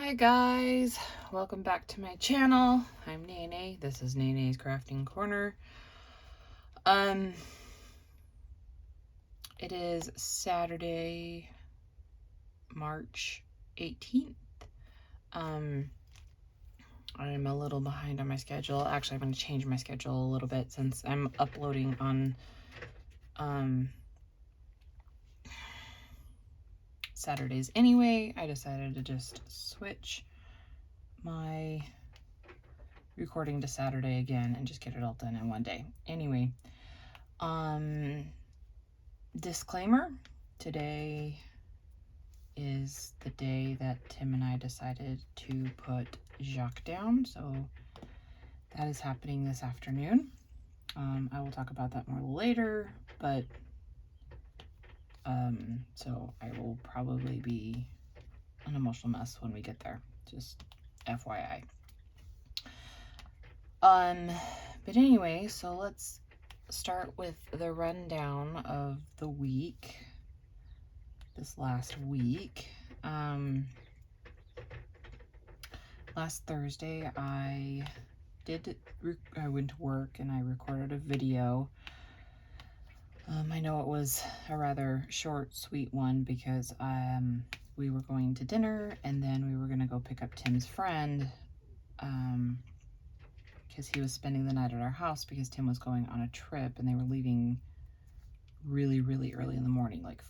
Hi guys, welcome back to my channel. I'm Nene. This is Nene's Crafting Corner. It is Saturday, March 18th. I'm a little behind on my schedule. Actually, I'm going to change my schedule a little bit since I'm uploading on Saturdays anyway. I decided to just switch my recording to Saturday again and just get it all done in one day. Anyway, disclaimer, today is the day that Tim and I decided to put Jacques down, so that is happening this afternoon. I will talk about that more later, but so I will probably be an emotional mess when we get there, just FYI. But anyway, so let's start with the rundown of the week, this last week. Last Thursday I went to work and I recorded a video. I know it was a rather short, sweet one because we were going to dinner and then we were going to go pick up Tim's friend because he was spending the night at our house because Tim was going on a trip and they were leaving really, really early in the morning. Like,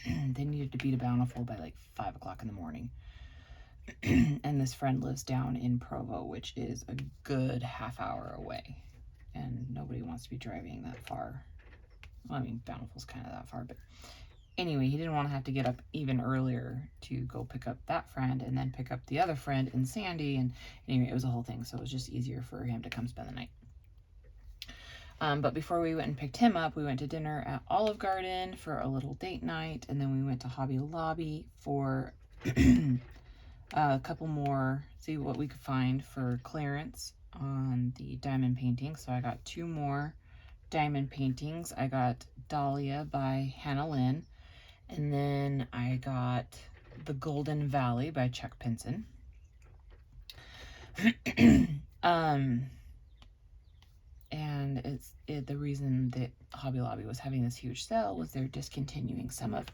they needed to be to Bountiful by like 5 o'clock in the morning. And this friend lives down in Provo, which is a good half hour away. And nobody wants to be driving that far. Well, I mean, Bountiful's kind of that far, but anyway, he didn't want to have to get up even earlier to go pick up that friend and then pick up the other friend in Sandy. And anyway, it was a whole thing. So it was just easier for him to come spend the night. But before we went and picked him up, we went to dinner at Olive Garden for a little date night. And then we went to Hobby Lobby for a couple more, see what we could find for clearance on the diamond painting. So I got 2 more diamond paintings. I got Dahlia by Hannah Lynn. And then I got The Golden Valley by Chuck Pinson. And the reason that Hobby Lobby was having this huge sale was they're discontinuing some of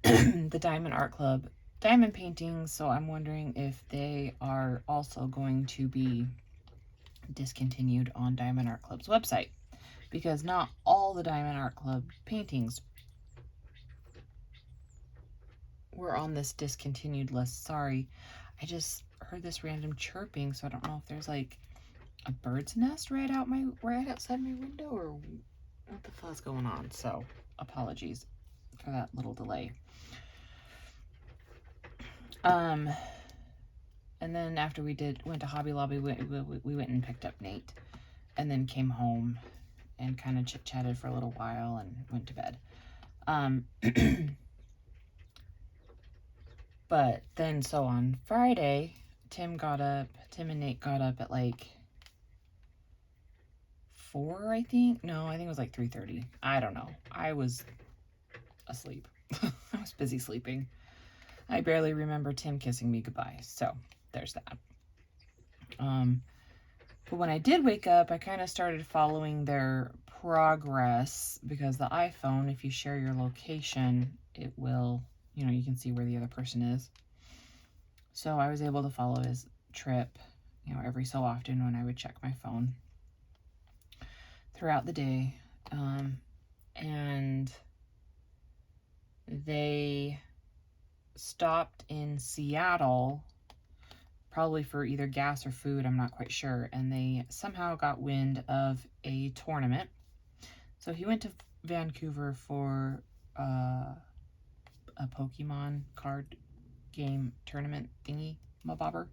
the Diamond Art Club diamond paintings. So I'm wondering if they are also going to be discontinued on Diamond Art Club's website, because not all the Diamond Art Club paintings were on this discontinued list. Sorry, I just heard this random chirping, so I don't know if there's like a bird's nest right outside my window or what the fuck's going on. So apologies for that little delay. And then after we went to Hobby Lobby, we went and picked up Nate, and then came home and kind of chit-chatted for a little while and went to bed. But then, so on Friday, Tim and Nate got up at like 4, I think. No, I think it was like 3:30. I don't know. I was asleep. I was busy sleeping. I barely remember Tim kissing me goodbye. So there's that. But when I did wake up, I kind of started following their progress, because the iPhone, if you share your location, it will, you can see where the other person is. So I was able to follow his trip, every so often when I would check my phone throughout the day. And they stopped in Seattle, probably for either gas or food, I'm not quite sure, and they somehow got wind of a tournament. So he went to Vancouver for a Pokemon card game tournament thingy mabobber.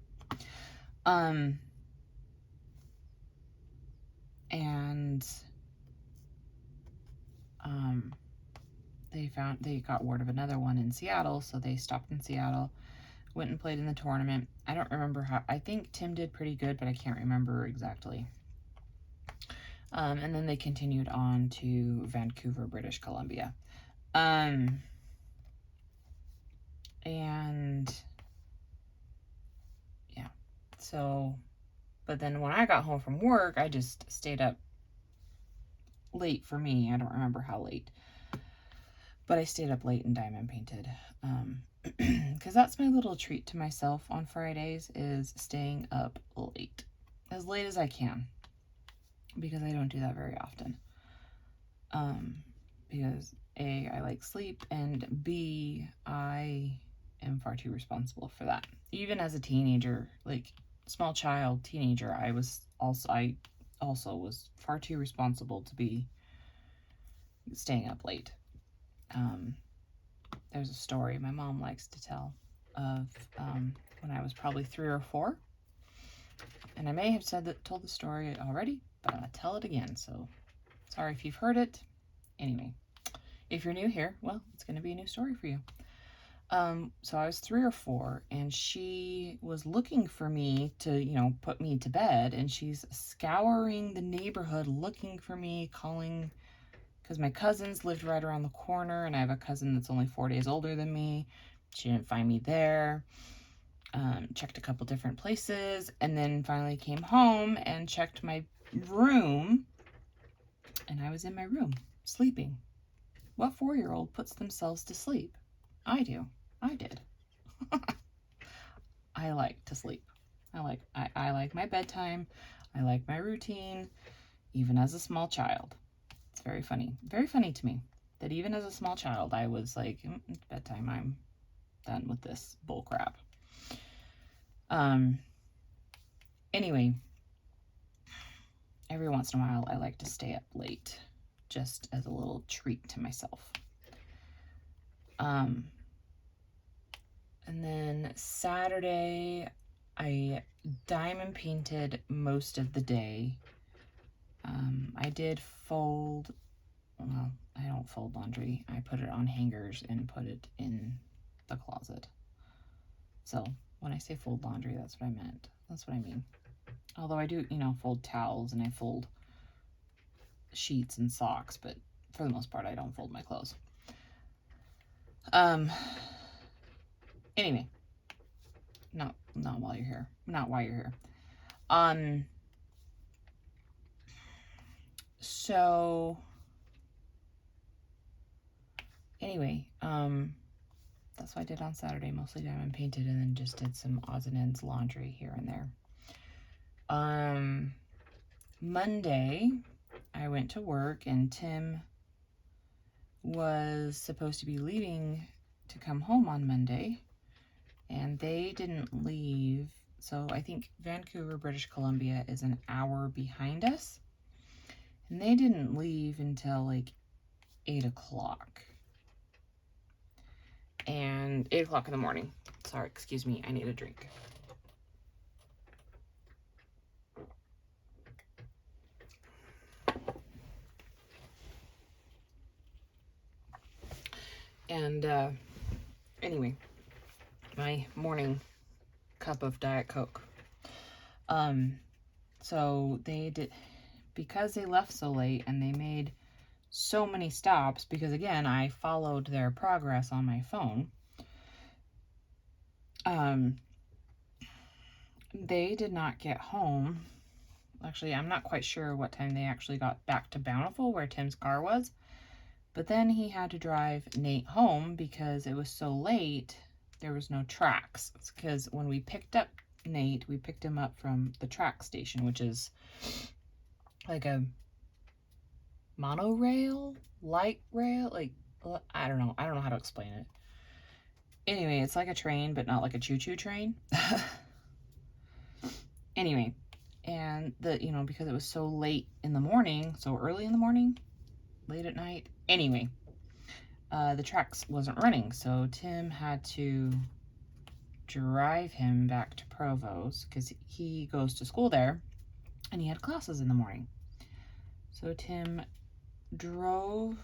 They got word of another one in Seattle, so they stopped in Seattle, went and played in the tournament. I don't remember how. I think Tim did pretty good, but I can't remember exactly. And then they continued on to Vancouver, British Columbia. And So, but then when I got home from work, I just stayed up late for me. I don't remember how late, but I stayed up late and diamond painted. Because that's my little treat to myself on Fridays, is staying up as late as I can, because I don't do that very often. Because A, I like sleep, and B, I am far too responsible for that. Even as a teenager, like small child, teenager, I also was far too responsible to be staying up late. There's a story my mom likes to tell of when I was probably 3 or 4, and I may have told the story already, but I'll tell it again. So sorry if you've heard it. Anyway, if you're new here, well, it's going to be a new story for you. So I was 3 or 4, and she was looking for me to, put me to bed, and she's scouring the neighborhood looking for me, calling, because my cousins lived right around the corner, and I have a cousin that's only 4 days older than me. She didn't find me there. Checked a couple different places, and then finally came home and checked my room, and I was in my room sleeping. What 4-year-old puts themselves to sleep? I do. I did. I like to sleep. I like my bedtime. I like my routine, even as a small child. It's very funny. Very funny to me that even as a small child, I was like, it's bedtime. I'm done with this bull crap. Anyway, every once in a while, I like to stay up late, just as a little treat to myself. And then Saturday, I diamond painted most of the day. I did fold, well, I don't fold laundry. I put it on hangers and put it in the closet. So when I say fold laundry, that's what I meant. That's what I mean. Although I do, fold towels and I fold sheets and socks, but for the most part, I don't fold my clothes. Anyway, not while you're here. Not while you're here. So anyway, that's what I did on Saturday, mostly diamond painted, and then just did some odds and ends laundry here and there. Monday, I went to work, and Tim was supposed to be leaving to come home on Monday, and they didn't leave. So I think Vancouver, British Columbia is an hour behind us, and they didn't leave until like 8 o'clock. And 8 o'clock in the morning. Sorry, excuse me, I need a drink. And anyway, my morning cup of Diet Coke. So they did, because they left so late and they made so many stops, because again, I followed their progress on my phone. They did not get home. Actually, I'm not quite sure what time they actually got back to Bountiful, where Tim's car was. But then he had to drive Nate home because it was so late, there was no tracks. It's because when we picked up Nate, we picked him up from the track station, which is like a monorail, light rail, like, I don't know how to explain it. Anyway, it's like a train, but not like a choo-choo train. Anyway, and because it was so late in the morning, so early in the morning, late at night. Anyway, the tracks wasn't running, so Tim had to drive him back to Provo's because he goes to school there, and he had classes in the morning. So Tim drove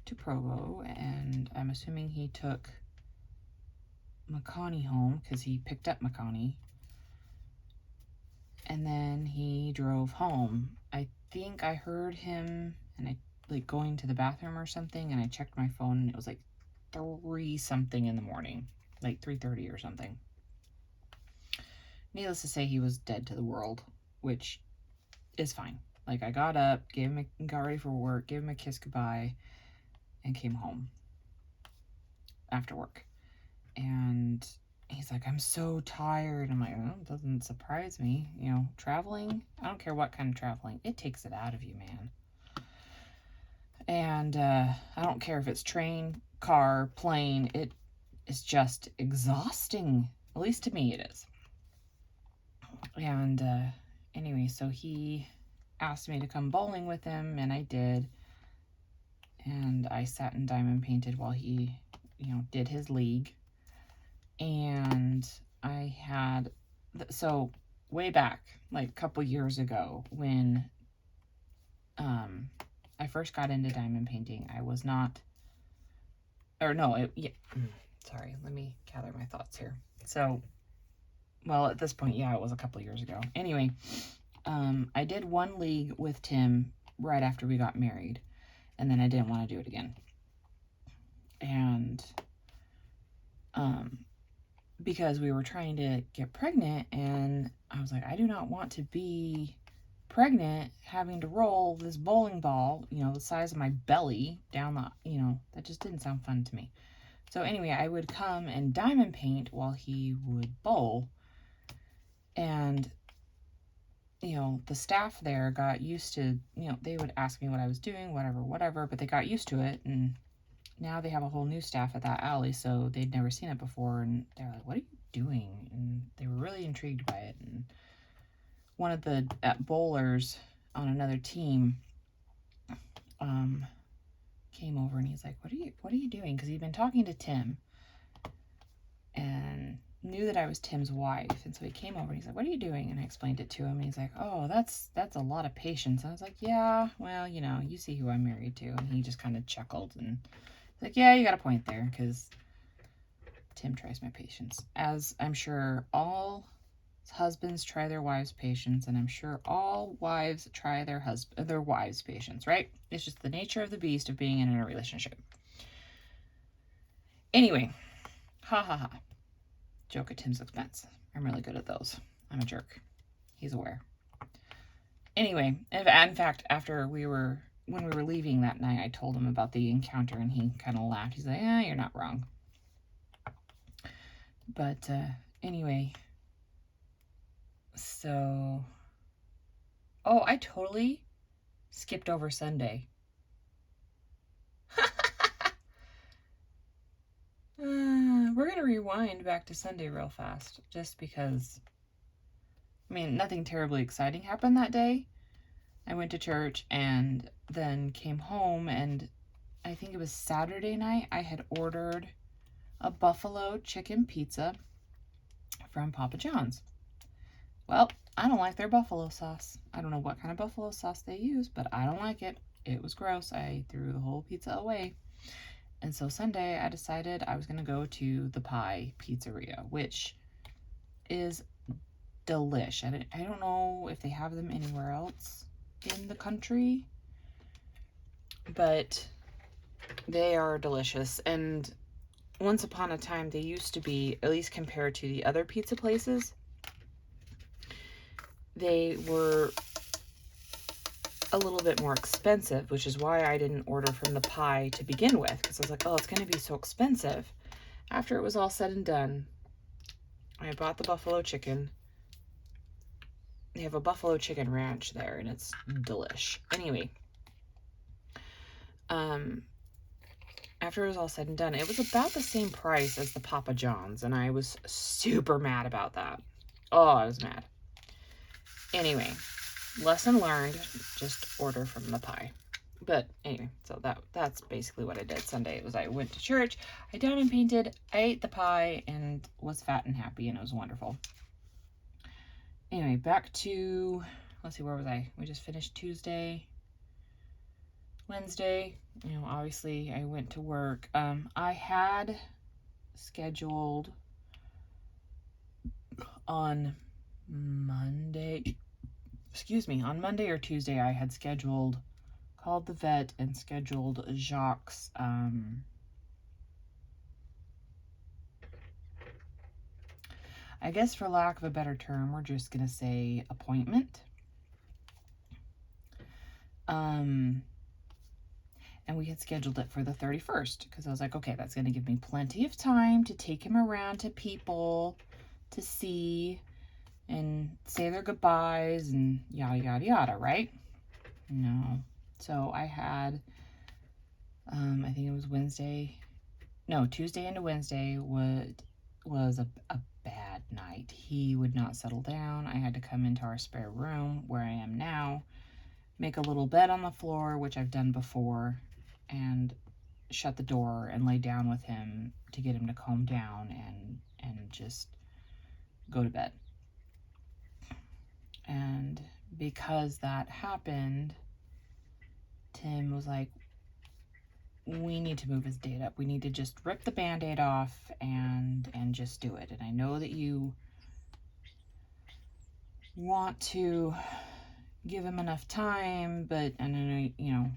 to Provo, and I'm assuming he took McConney home because he picked up McConney, and then he drove home. I think I heard him, and I like going to the bathroom or something, and I checked my phone, and it was like 3 something in the morning, like 3:30 or something. needless to say, he was dead to the world, which is fine. Like, I got up, got ready for work, gave him a kiss goodbye, and came home after work. And he's like, I'm so tired. I'm like, oh, it doesn't surprise me. You know, traveling, I don't care what kind of traveling, it takes it out of you, man. And I don't care if it's train, car, plane, it is just exhausting. At least to me it is. And anyway, so he asked me to come bowling with him, and I did. And I sat and diamond painted while he, you know, did his league. And I had, so way back, like a couple years ago, when I first got into diamond painting, I was not, or no, yeah, sorry, let me gather my thoughts here. So, well, at this point, yeah, it was a couple years ago. Anyway, I did one league with Tim right after we got married, and then I didn't want to do it again. And because we were trying to get pregnant, and I was like, I do not want to be pregnant having to roll this bowling ball, you know, the size of my belly down the, you know, that just didn't sound fun to me. So anyway, I would come and diamond paint while he would bowl. And, you know, the staff there got used to, you know, they would ask me what I was doing, whatever, but they got used to it. And now they have a whole new staff at that alley, so they'd never seen it before. And they're like, what are you doing? And they were really intrigued by it. And one of the bowlers on another team came over, and he's like, what are you doing? Because he'd been talking to Tim and knew that I was Tim's wife. And so he came over and he's like, what are you doing? And I explained it to him, and he's like, oh, that's a lot of patience. And I was like, yeah, well, you know, you see who I'm married to. And he just kind of chuckled, and he's like, yeah, you got a point there, because Tim tries my patience, as I'm sure all husbands try their wives' patience, and I'm sure all wives try their wives' patience, right? It's just the nature of the beast of being in a relationship. Anyway, ha ha ha. Joke at Tim's expense. I'm really good at those. I'm a jerk. He's aware. Anyway, in fact, when we were leaving that night, I told him about the encounter, and he kind of laughed. He's like, you're not wrong. But anyway, so, oh, I totally skipped over Sunday. We're going to rewind back to Sunday real fast, just because, I mean, nothing terribly exciting happened that day. I went to church and then came home, and I think it was Saturday night, I had ordered a buffalo chicken pizza from Papa John's. Well, I don't like their buffalo sauce. I don't know what kind of buffalo sauce they use, but I don't like it. It was gross. I threw the whole pizza away. And so Sunday, I decided I was going to go to the Pie Pizzeria, which is delish. I don't know if they have them anywhere else in the country, but they are delicious. And once upon a time, they used to be, at least compared to the other pizza places, they were a little bit more expensive, which is why I didn't order from the Pie to begin with, because I was like, oh, it's going to be so expensive. After it was all said and done, I bought the buffalo chicken. They have a buffalo chicken ranch there, and it's delish. Anyway, after it was all said and done, it was about the same price as the Papa John's, and I was super mad about that. Oh, I was mad. Anyway, lesson learned, just order from the Pie. But anyway, so that's basically what I did Sunday. It was I went to church, I diamond painted, I ate the pie, and was fat and happy, and it was wonderful. Anyway, back to, let's see, where was I? We just finished Tuesday. Wednesday, you know, obviously I went to work. I had scheduled on Monday or Tuesday, I had called the vet and scheduled Jacques' I guess for lack of a better term, we're just going to say appointment. And we had scheduled it for the 31st because I was like, okay, that's going to give me plenty of time to take him around to people to see and say their goodbyes and yada, yada, yada, right? No. So I had, I think it was Tuesday into Wednesday was a bad night. He would not settle down. I had to come into our spare room where I am now, make a little bed on the floor, which I've done before, and shut the door and lay down with him to get him to calm down and just go to bed. And because that happened, Tim was like, we need to move his date up. We need to just rip the Band-Aid off and just do it. And I know that you want to give him enough time, but, and I know,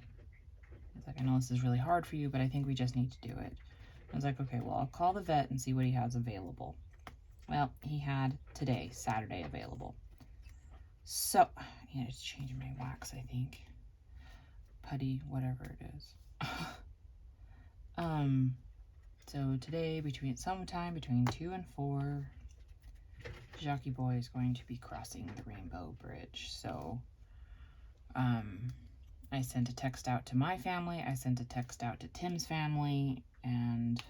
it's like, I know this is really hard for you, but I think we just need to do it. I was like, okay, well, I'll call the vet and see what he has available. Well, he had today, Saturday, available. So, I need to change my wax, I think. Putty, whatever it is. So today, sometime between 2 and 4, Jockey Boy is going to be crossing the Rainbow Bridge. So, I sent a text out to my family. I sent a text out to Tim's family, and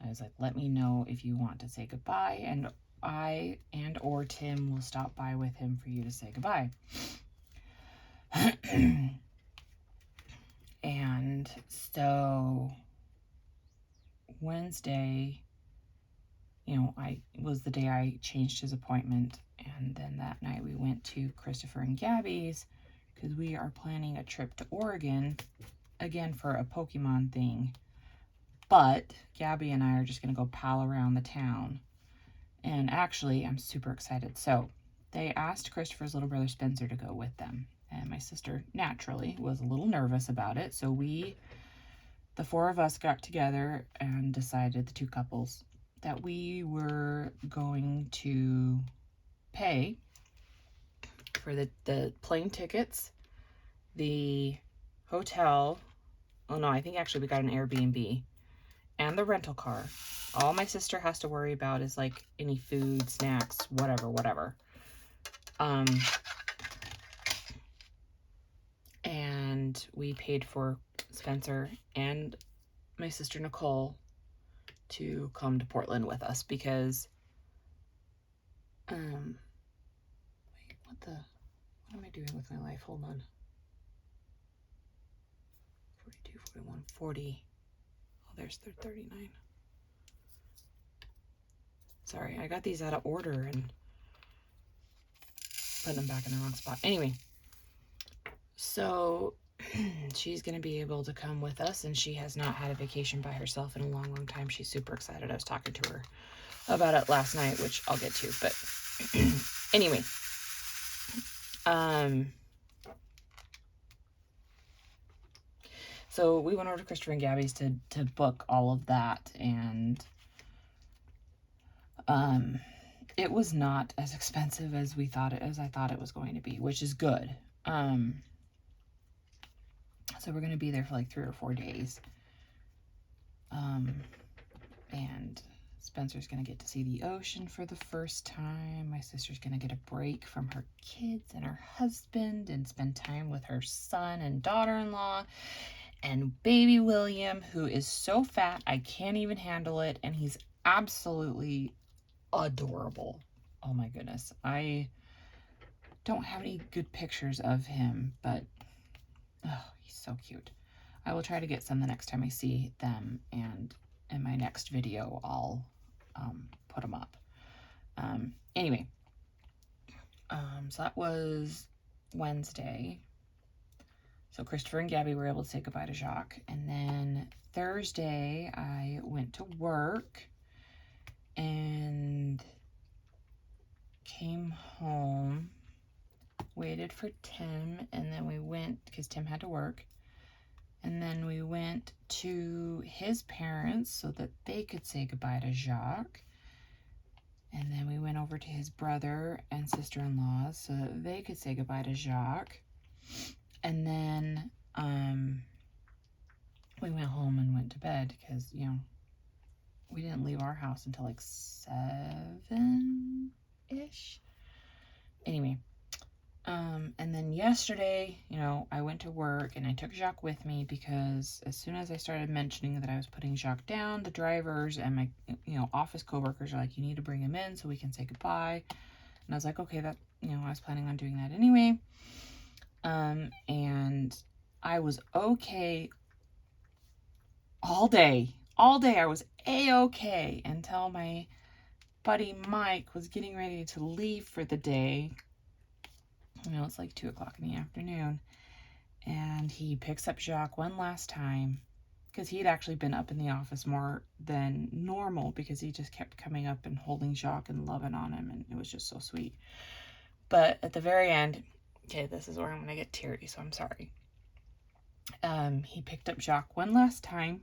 I was like, let me know if you want to say goodbye, and I or Tim will stop by with him for you to say goodbye. And so Wednesday, was the day I changed his appointment, and then that night we went to Christopher and Gabby's because we are planning a trip to Oregon, again for a Pokemon thing, but Gabby and I are just going to go pal around the town, and actually I'm super excited. So they asked Christopher's little brother Spencer to go with them, and my sister naturally was a little nervous about it, so the 4 of us got together and decided, the 2 couples, that we were going to pay for the plane tickets, the hotel. Oh no, I think actually we got an Airbnb and the rental car. All my sister has to worry about is like any food, snacks, whatever. And we paid for Spencer and my sister Nicole to come to Portland with us because wait, what am I doing with my life? Hold on. 42, 41, 40. Oh, there's 39. Sorry, I got these out of order and put them back in the wrong spot. Anyway, so she's going to be able to come with us, and she has not had a vacation by herself in a long time. She's super excited. I was talking to her about it last night, which I'll get to, but anyway, so we went over to Christopher and Gabby's to book all of that, and it was not as expensive as I thought it was going to be, which is good. So we're going to be there for like 3 or 4 days. And Spencer's going to get to see the ocean for the first time. My sister's going to get a break from her kids and her husband and spend time with her son and daughter-in-law and baby William, who is so fat I can't even handle it, and he's absolutely adorable. Oh my goodness. I don't have any good pictures of him, but oh, he's so cute. I will try to get some the next time I see them, and in my next video I'll put them up. Anyway, so that was Wednesday. So Christopher and Gabby were able to say goodbye to Jacques, and then Thursday I went to work and came home, waited for Tim, and then we went, because Tim had to work, and then we went to his parents so that they could say goodbye to Jacques. And then we went over to his brother and sister-in-law so that they could say goodbye to Jacques. And then we went home and went to bed because, you know, we didn't leave our house until like 7-ish. Anyway, and then yesterday, you know, I went to work and I took Jacques with me because as soon as I started mentioning that I was putting Jacques down, the drivers and my, you know, office coworkers are like, you need to bring him in so we can say goodbye. And I was like, okay, that, you know, I was planning on doing that anyway. And I was okay all day. All day I was A-okay until my buddy Mike was getting ready to leave for the day. You know, it's like 2 o'clock in the afternoon. And he picks up Jacques one last time because he had actually been up in the office more than normal because he just kept coming up and holding Jacques and loving on him. And it was just so sweet. But at the very end, okay, this is where I'm going to get teary, so I'm sorry. He picked up Jacques one last time.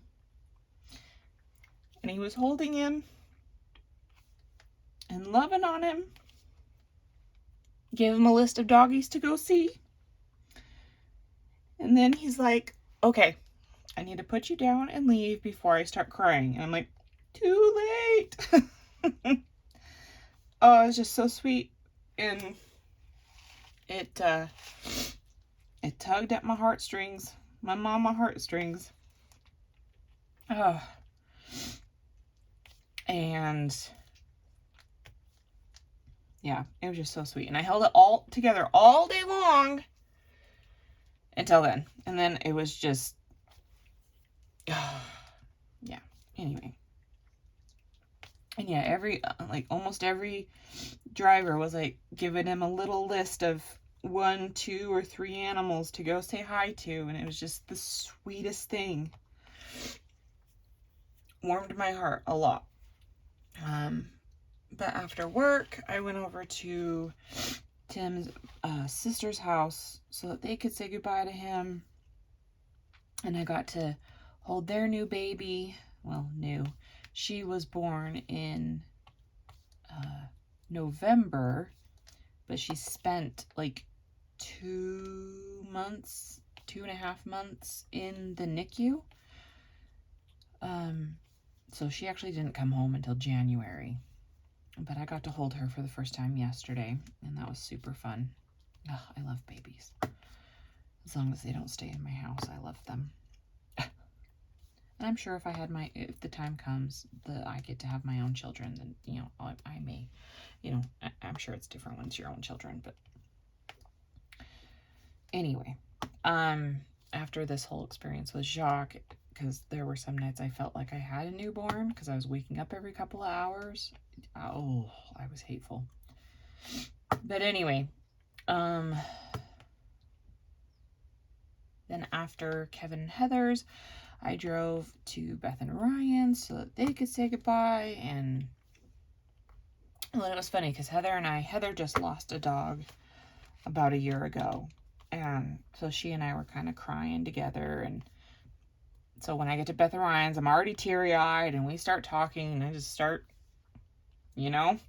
And he was holding him and loving on him. Gave him a list of doggies to go see. And then he's like, okay, I need to put you down and leave before I start crying. And I'm like, too late. Oh, it was just so sweet. And it tugged at my heartstrings, my mama heartstrings. Oh. And yeah, it was just so sweet. And I held it all together all day long until then. And then it was just, yeah, anyway. And yeah, almost every driver was like giving him a little list of 1, 2, or 3 animals to go say hi to. And it was just the sweetest thing. Warmed my heart a lot. But after work, I went over to Tim's sister's house so that they could say goodbye to him. And I got to hold their new baby. Well, new. She was born in November, but she spent like 2.5 months in the NICU. So she actually didn't come home until January. But I got to hold her for the first time yesterday, and that was super fun. Oh, I love babies. As long as they don't stay in my house, I love them. And I'm sure if the time comes that I get to have my own children, then, you know, I may, you know, I'm sure it's different when it's your own children, but anyway, after this whole experience with Jacques, because there were some nights I felt like I had a newborn because I was waking up every couple of hours. Oh, I was hateful. But anyway, then after Kevin and Heather's, I drove to Beth and Ryan's so that they could say goodbye. And well, it was funny because Heather just lost a dog about a year ago. And so she and I were kind of crying together. And so when I get to Beth and Ryan's, I'm already teary-eyed and we start talking and I just start, you know,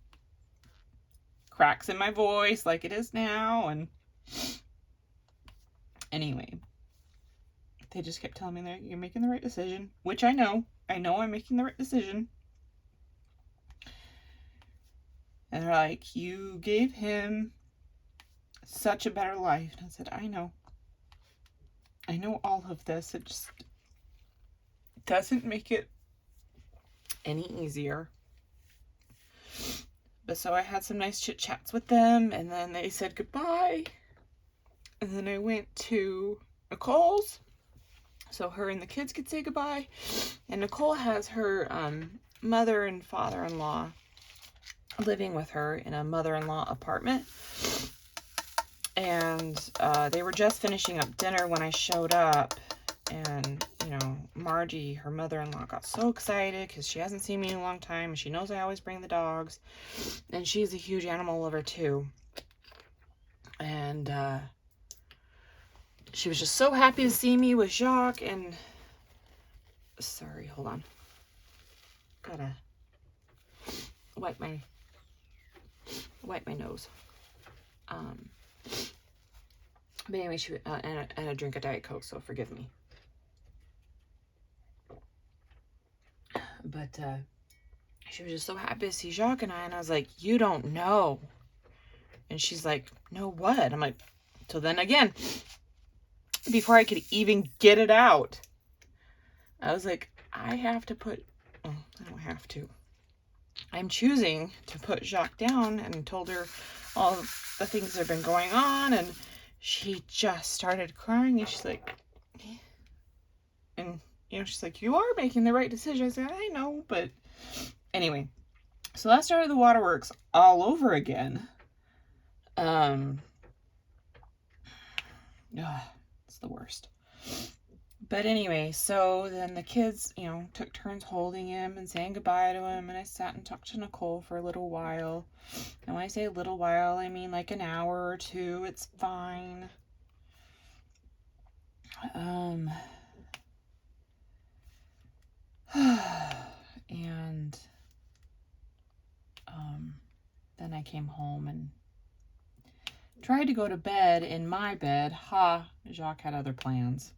cracks in my voice like it is now. And anyway, they just kept telling me that you're making the right decision, which I know I'm making the right decision. And they're like, you gave him such a better life. And I said, I know all of this. It just doesn't make it any easier. But so I had some nice chit chats with them, and then they said goodbye. And then I went to Nicole's so her and the kids could say goodbye. And Nicole has her mother and father-in-law living with her in a mother-in-law apartment. And they were just finishing up dinner when I showed up. And, you know, Margie, her mother-in-law, got so excited because she hasn't seen me in a long time. And she knows I always bring the dogs. And she's a huge animal lover, too. And she was just so happy to see me with Jacques. And, sorry, hold on. Gotta wipe my Wipe my nose. But anyway, she and a drink of Diet Coke, so forgive me. But she was just so happy to see Jacques and I was like, you don't know. And she's like, no, what? I'm like, so then again, before I could even get it out, I was like, I have to put, oh, I don't have to. I'm choosing to put Jacques down, and told her all the things that have been going on, and she just started crying, and she's like, and you know, she's like, you are making the right decision. I said, I know, but anyway, so that started the waterworks all over again. It's the worst. But anyway, so then the kids, you know, took turns holding him and saying goodbye to him, and I sat and talked to Nicole for a little while. And when I say a little while, I mean like an hour or two. It's fine. And then I came home and tried to go to bed in my bed. Jacques had other plans.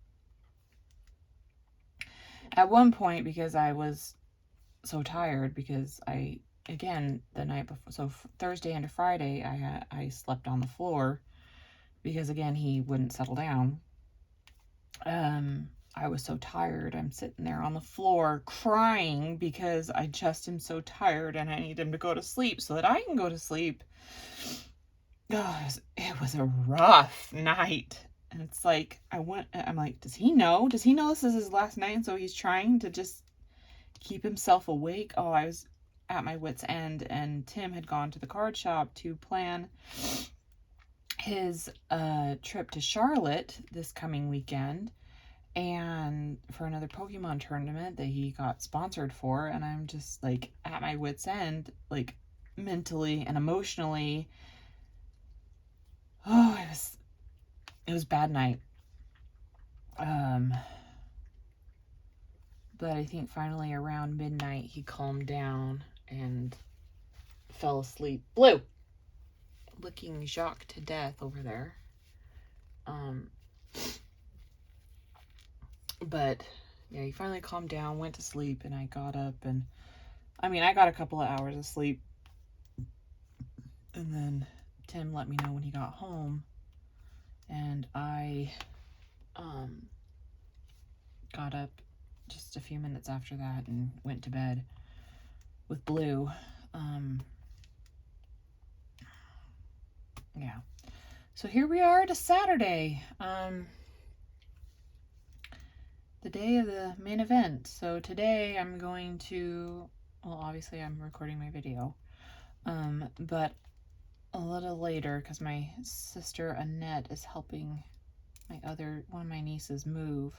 At one point, because I was so tired, because again, the night before, so Thursday into Friday, I slept on the floor because, again, he wouldn't settle down. I was so tired. I'm sitting there on the floor crying because I just am so tired and I need him to go to sleep so that I can go to sleep. Oh, it was a rough night. And it's like, I'm like, does he know? Does he know this is his last night? And so he's trying to just keep himself awake. Oh, I was at my wit's end, and Tim had gone to the card shop to plan his trip to Charlotte this coming weekend, and for another Pokemon tournament that he got sponsored for. And I'm just like at my wit's end, like mentally and emotionally. Oh, it was a bad night. But I think finally around midnight he calmed down and fell asleep. Blue! Licking Jacques to death over there. But yeah, he finally calmed down, went to sleep, and I got up, and I mean, I got a couple of hours of sleep. And then Tim let me know when he got home, and I got up just a few minutes after that and went to bed with Blue. Yeah. So here we are to Saturday. The day of the main event. So today I'm going to, well, obviously I'm recording my video, but a little later, because my sister Annette is helping one of my nieces move.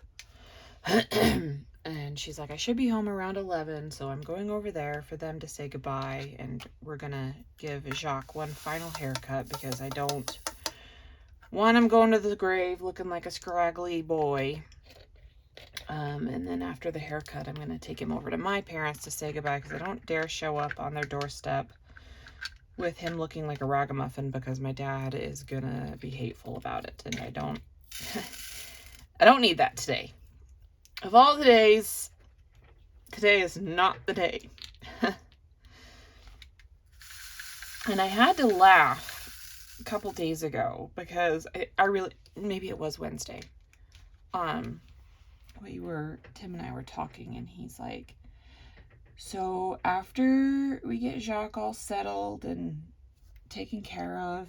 And she's like, I should be home around 11, so I'm going over there for them to say goodbye, and we're gonna give Jacques one final haircut because I don't want him going to the grave looking like a scraggly boy. And then after the haircut, I'm going to take him over to my parents to say goodbye because I don't dare show up on their doorstep with him looking like a ragamuffin because my dad is going to be hateful about it. And I don't need that today. Of all the days, today is not the day. And I had to laugh a couple days ago because I really, maybe it was Wednesday. Tim and I were talking, and he's like, so after we get Jacques all settled and taken care of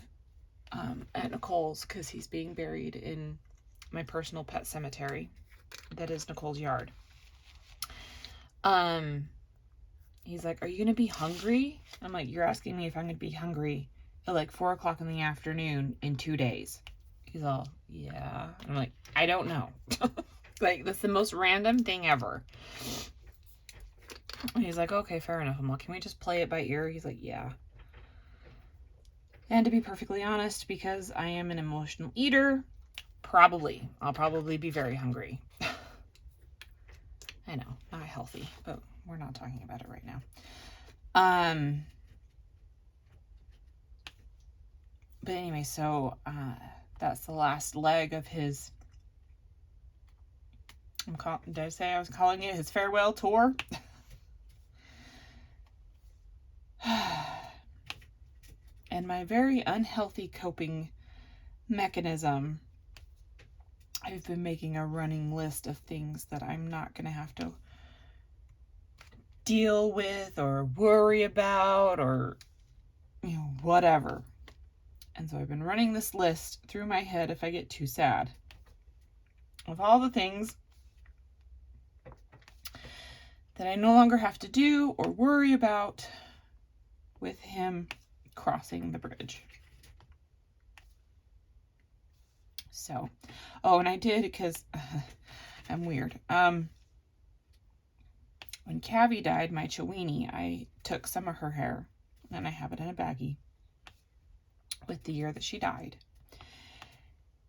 at Nicole's, because he's being buried in my personal pet cemetery that is Nicole's yard, he's like, are you gonna be hungry? I'm like, you're asking me if I'm gonna be hungry at like 4 o'clock in the afternoon in 2 days? He's all, yeah. I'm like, I don't know. Like, that's the most random thing ever. And he's like, okay, fair enough. I'm like, can we just play it by ear? He's like, yeah. And to be perfectly honest, because I am an emotional eater, I'll probably be very hungry. I know, not healthy, but we're not talking about it right now. But anyway, so that's the last leg of his, did I say I was calling it his farewell tour? And my very unhealthy coping mechanism, I've been making a running list of things that I'm not going to have to deal with or worry about or, whatever. And so I've been running this list through my head if I get too sad of all the things that I no longer have to do or worry about with him crossing the bridge. So, and I did, because I'm weird. When Cavi died, my Chiweenie, I took some of her hair and I have it in a baggie with the year that she died.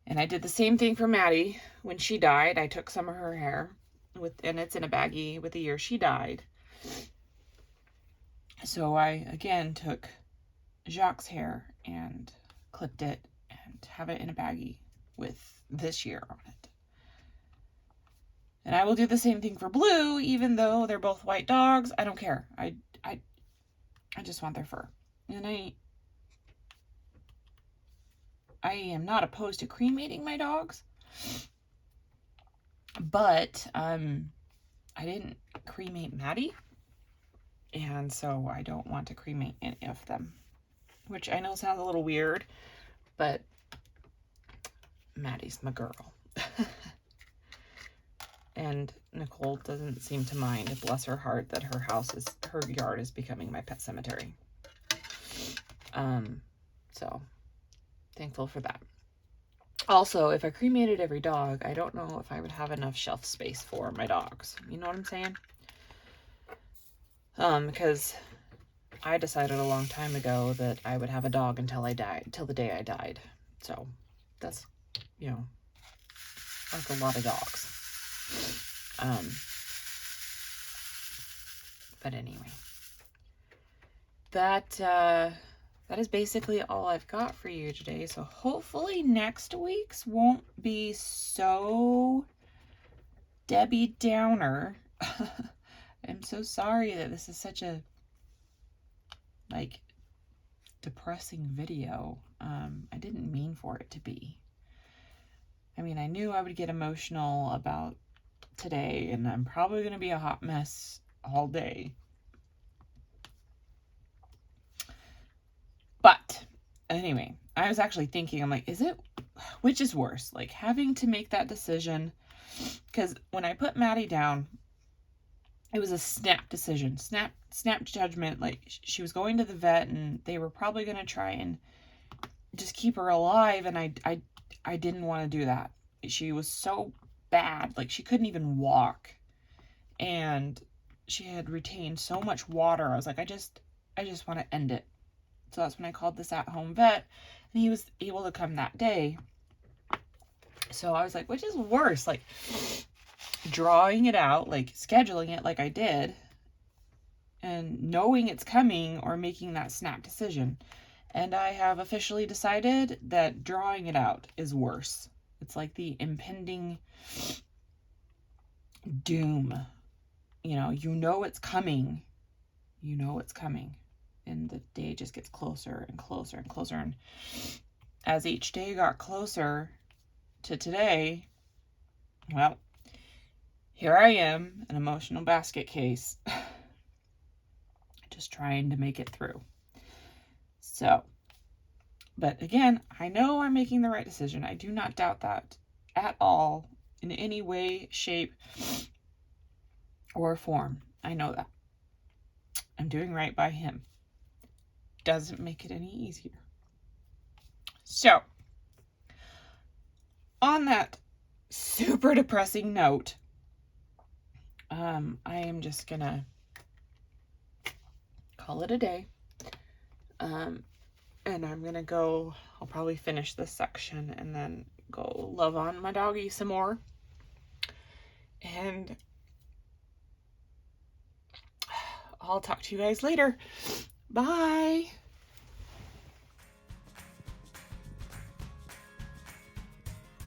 And I did the same thing for Maddie. When she died, I took some of her hair and it's in a baggie with the year she died. So I, again, took Jacques' hair and clipped it and have it in a baggie with this year on it. And I will do the same thing for Blue, even though they're both white dogs. I don't care. I just want their fur. And I am not opposed to cremating my dogs, but I didn't cremate Maddie, and so I don't want to cremate any of them, which I know sounds a little weird, but Maddie's my girl. And Nicole doesn't seem to mind, bless her heart, that her yard is becoming my pet cemetery. So thankful for that. Also, if I cremated every dog, I don't know if I would have enough shelf space for my dogs. You know what I'm saying? Because I decided a long time ago that I would have a dog until I died, till the day I died. So that's, like a lot of dogs. But anyway, that is basically all I've got for you today. So hopefully next week's won't be so Debbie Downer. I'm so sorry that this is such a, depressing video. I didn't mean for it to be. I mean, I knew I would get emotional about today, and I'm probably going to be a hot mess all day. But anyway, I was actually thinking, I'm like, which is worse? Like, having to make that decision, because when I put Maddie down, it was a snap decision, snap judgment. Like, she was going to the vet, and they were probably going to try and just keep her alive, and I didn't want to do that. She was so bad, like she couldn't even walk, and she had retained so much water. I was like, I just want to end it. So that's when I called this at-home vet, and he was able to come that day. So I was like, which is worse? Like, drawing it out, like scheduling it like I did, and knowing it's coming, or making that snap decision. And I have officially decided that drawing it out is worse. It's like the impending doom. You know it's coming. You know it's coming. And the day just gets closer and closer and closer. And as each day got closer to today, well, here I am, an emotional basket case, just trying to make it through. So, but again, I know I'm making the right decision. I do not doubt that at all, in any way, shape, or form. I know that. I'm doing right by him. Doesn't make it any easier. So, on that super depressing note, I am just gonna call it a day. And I'm gonna go, I'll probably finish this section and then go love on my doggy some more. And I'll talk to you guys later. Bye.